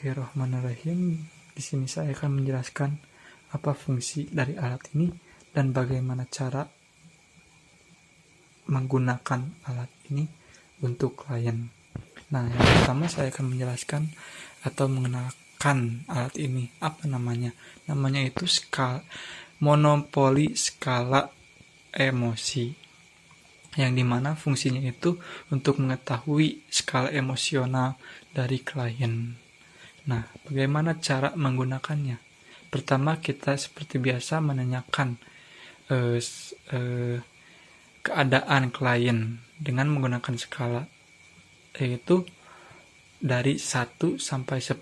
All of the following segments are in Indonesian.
Bismillahirrahmanirrahim. Di sini saya akan menjelaskan apa fungsi dari alat ini dan bagaimana cara menggunakan alat ini untuk klien. Nah, yang pertama saya akan menjelaskan atau mengenalkan alat ini. Apa namanya? Namanya itu monopoli skala emosi, yang dimana fungsinya itu untuk mengetahui skala emosional dari klien. Nah, bagaimana cara menggunakannya? Pertama, kita seperti biasa menanyakan keadaan klien dengan menggunakan skala, yaitu dari 1 sampai 10,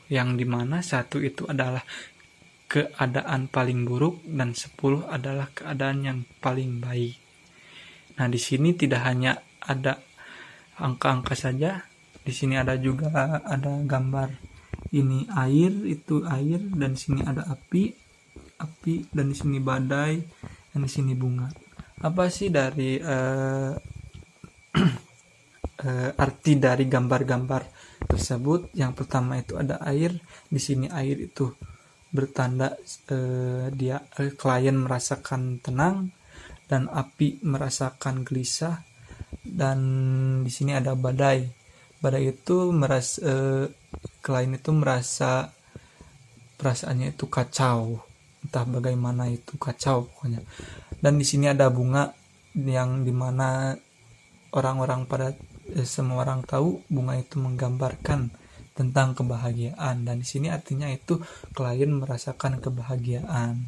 yang dimana 1 itu adalah keadaan paling buruk dan 10 adalah keadaan yang paling baik. Nah, di sini tidak hanya ada angka-angka saja, di sini ada juga ada gambar. Ini air, itu air, dan di sini ada api, dan di sini badai, dan di sini bunga. Apa sih dari arti dari gambar-gambar tersebut? Yang pertama itu ada air, di sini air itu bertanda klien merasakan tenang, dan api merasakan gelisah, dan di sini ada badai. Badai itu klien itu merasa perasaannya itu kacau, entah bagaimana itu kacau pokoknya. Dan di sini ada bunga, yang dimana semua orang tahu bunga itu menggambarkan tentang kebahagiaan, dan di sini artinya itu klien merasakan kebahagiaan.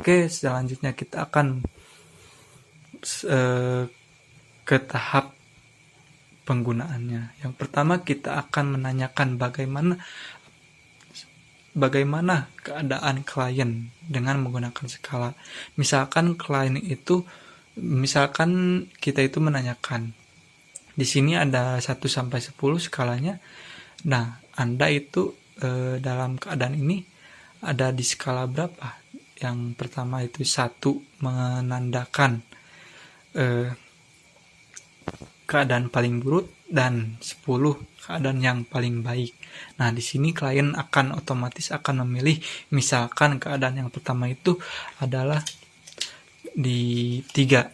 Oke, selanjutnya kita akan ke tahap penggunaannya. Yang pertama kita akan menanyakan bagaimana keadaan klien dengan menggunakan skala. Misalkan kita itu menanyakan, di sini ada 1 sampai 10 skalanya. Nah, Anda itu dalam keadaan ini ada di skala berapa? Yang pertama itu 1 menandakan keadaan paling buruk, dan 10 keadaan yang paling baik. Nah, di sini klien akan otomatis akan memilih, misalkan keadaan yang pertama itu adalah di 3.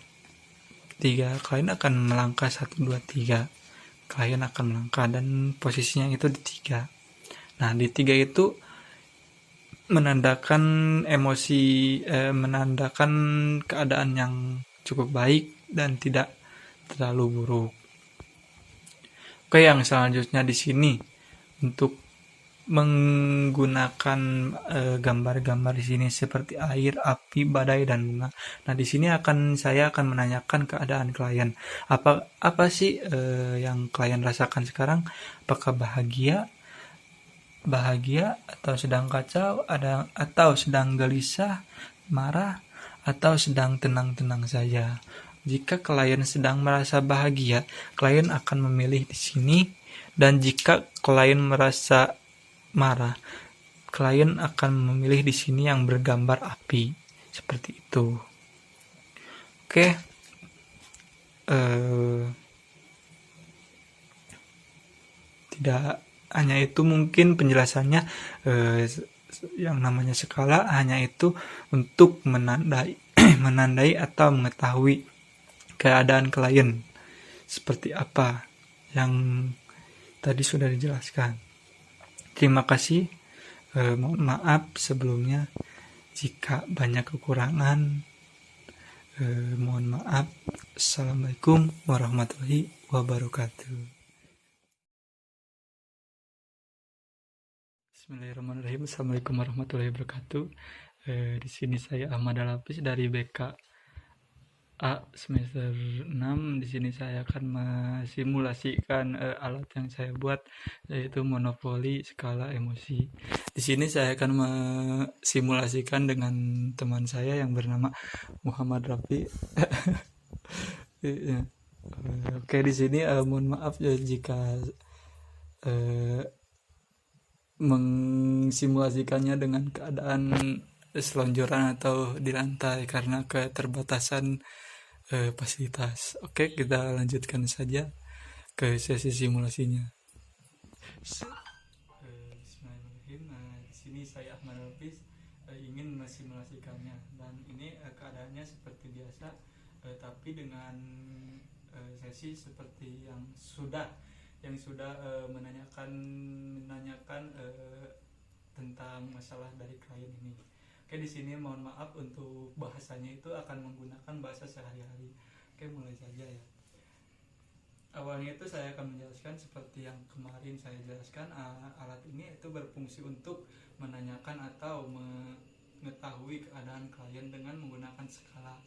Klien akan melangkah 1, 2, 3. Klien akan melangkah dan posisinya itu di 3. Nah, di 3 itu menandakan menandakan keadaan yang cukup baik dan tidak terlalu buruk. Oke, yang selanjutnya di sini untuk menggunakan gambar-gambar di sini seperti air, api, badai, dan bunga. Nah, di sini saya akan menanyakan keadaan klien. Apa sih yang klien rasakan sekarang? Apakah bahagia atau sedang kacau, atau sedang gelisah, marah, atau sedang tenang-tenang saja? Jika klien sedang merasa bahagia, klien akan memilih di sini, dan jika klien merasa marah, klien akan memilih di sini yang bergambar api, seperti itu. Oke, tidak hanya itu mungkin penjelasannya. Yang namanya skala hanya itu untuk menandai atau mengetahui keadaan klien seperti apa yang tadi sudah dijelaskan. Terima kasih. Mohon maaf sebelumnya jika banyak kekurangan. Mohon maaf. Assalamualaikum warahmatullahi wabarakatuh. Bismillahirrahmanirrahim. Assalamualaikum warahmatullahi wabarakatuh. Di sini saya Ahmad Al-Hafiz dari BK A semester 6. Di sini saya akan mensimulasikan alat yang saya buat, yaitu monopoli skala emosi. Di sini saya akan mensimulasikan dengan teman saya yang bernama Muhammad Rafi. Oke, di sini mohon maaf ya jika mengsimulasikannya dengan keadaan selonjoran atau di lantai karena keterbatasan fasilitas. Oke, kita lanjutkan saja ke sesi simulasinya. mesimulasikannya, dan ini keadaannya seperti biasa, tapi dengan sesi seperti yang sudah menanyakan tentang masalah dari klien ini. Oke, di sini mohon maaf untuk bahasanya itu akan menggunakan bahasa sehari-hari. Oke, mulai saja ya. Awalnya itu saya akan menjelaskan seperti yang kemarin saya jelaskan, alat ini itu berfungsi untuk menanyakan atau mengetahui keadaan klien dengan menggunakan skala.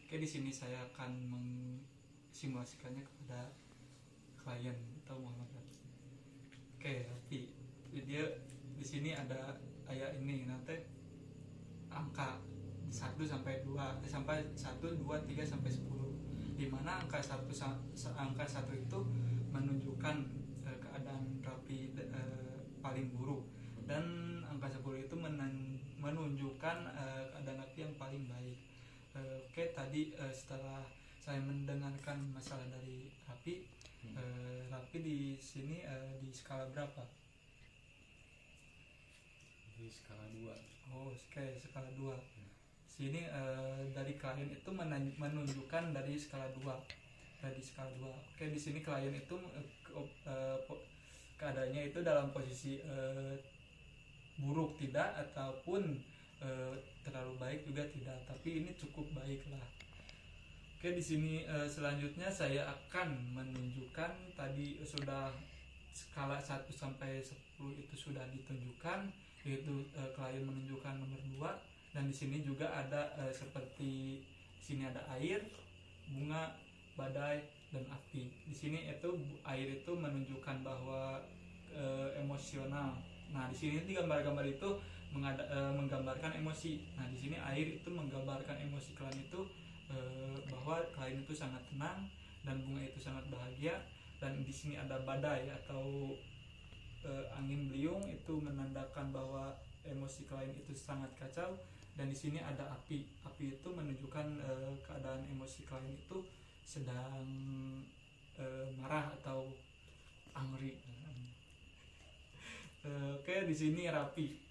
Oke, di sini saya akan simulasikannya kepada klien atau Muhammad Rafi. Oke, Rafi, dia di sini ada ini nanti angka 1 sampai 2 sampai 1 2 3 sampai 10, di mana angka 1 itu menunjukkan keadaan Rafi paling buruk, dan angka 10 itu menunjukkan keadaan Rafi yang paling baik. Oke, tadi setelah saya mendengarkan masalah dari Rafi, Rafi di sini di skala berapa? Di skala 2. Oh, oke, skala 2. Sini dari klien itu menunjukkan dari skala 2. Dari skala 2. Oke, di sini klien itu keadaannya itu dalam posisi buruk tidak, ataupun terlalu baik juga tidak, tapi ini cukup baik lah. Oke, di sini selanjutnya saya akan menunjukkan, tadi sudah skala 1 sampai 10 itu sudah ditunjukkan, yaitu klien menunjukkan nomor 2, dan di sini juga ada seperti di sini ada air, bunga, badai, dan api. Di sini itu air itu menunjukkan bahwa emosional. Nah, di sini di gambar-gambar itu menggambarkan emosi. Nah, di sini air itu menggambarkan emosi klien itu, bahwa klien itu sangat tenang, dan bunga itu sangat bahagia. Dan di sini ada badai atau angin beliung, itu menandakan bahwa emosi klien itu sangat kacau. Dan di sini ada api. Api itu menunjukkan keadaan emosi klien itu sedang marah atau angry. Oke, di sini Rapi.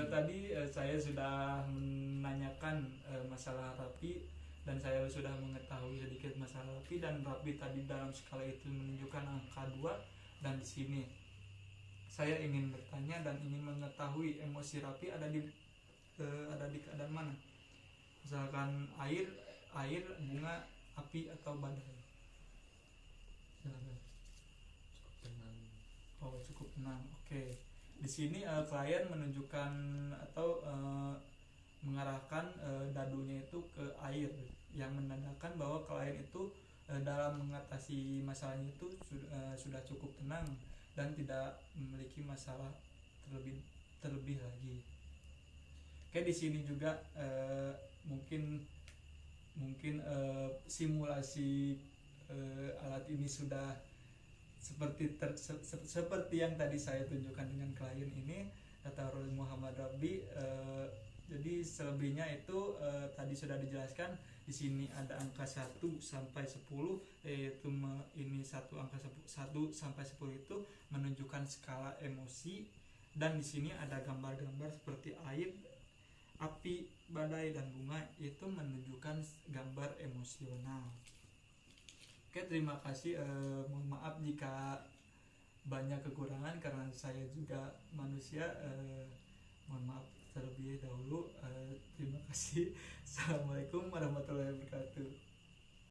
Tadi saya sudah menanyakan masalah Rapi, dan saya sudah mengetahui sedikit masalah Rapi, dan Rapi tadi dalam skala itu menunjukkan angka 2, dan di sini saya ingin bertanya dan ingin mengetahui emosi Rapi ada di keadaan mana? Misalkan air, bunga, api, atau badai. Silakan. Cukup tenang. Oh, cukup tenang. Oke. Di sini klien menunjukkan atau mengarahkan dadunya itu ke air, yang menandakan bahwa klien itu dalam mengatasi masalahnya itu sudah cukup tenang dan tidak memiliki masalah terlebih lagi. Oke, di sini juga mungkin simulasi alat ini sudah seperti yang tadi saya tunjukkan dengan klien ini, atau Muhammad Rabi. Jadi selebihnya itu tadi sudah dijelaskan. Di sini ada angka 1 sampai 10, yaitu ini angka 1 sampai 10 itu menunjukkan skala emosi, dan di sini ada gambar-gambar seperti air, api, badai, dan bunga, itu menunjukkan gambar emosional. Oke, terima kasih. Mohon maaf jika banyak kekurangan, karena saya juga manusia. Mohon maaf terlebih dahulu. Terima kasih. Assalamualaikum warahmatullahi wabarakatuh.